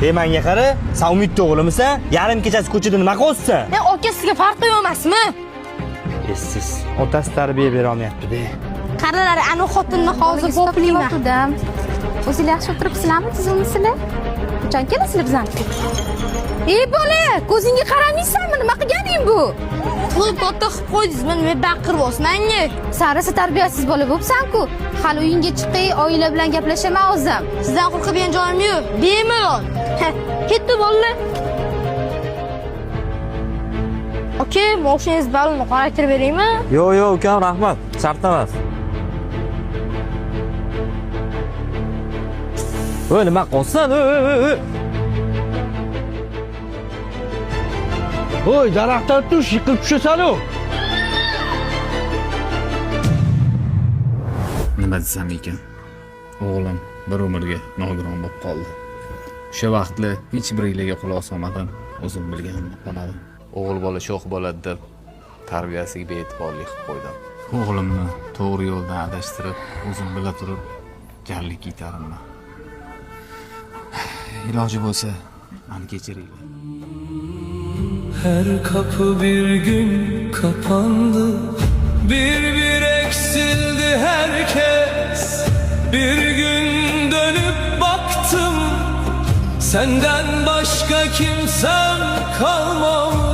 Menga qara, sen Umidni o'g'limisan? Yarim kechasi ko'chada nima qilyapsan? Aka sizga farqi yo'q emasmi? Siz otasi tarbiya bera olmayapti-da. Qaralar, ana xotinni hozir toplayapman. O'zinglar yaxshi o'tiribsizlarmi, tizimmisizlar? Qachon kelasizlar bizlarga? Ey bola, ko'zingga qaramaysanmi? Nima qilganing bu? Qo'y katta qilib qo'ydingizmi? Nima baqiryapsizmi? Sarisi tarbiyasiz bola bo'psan-ku. Hali uyingga chiqay, oila bilan gaplashaman o'zim. Sizdan qo'rqadigan joyim yo'q. Bemalol. Ketdi bolalar. Aka, mashinangiz balonni qaraytirib beraymi? Yo'q, ukam, rahmat. Shart emas. Voy, nima qilsan? Voy, daraxtdan tush, yiqilib tushasan-ku. Nima desam ekan? O'g'lim bir umrga nogiron bo'lib qoldi. O'sha vaqtda hech biriga quloq solmadim, o'zim bilganimni qilmadim. O'g'il bola sho'x bo'ladi deb tarbiyasiga be'tiborlik qilib qo'ydim. O'g'limni to'g'ri yo'ldan adashtirib, o'zim bila turib jarlik yetarimman. Iloji bo'lsa, meni kechiringlar. Her kapı bir gün kapandı, bir eksildi herkes. Bir gün dönüp baktım, senden başka kimsem kalmamış.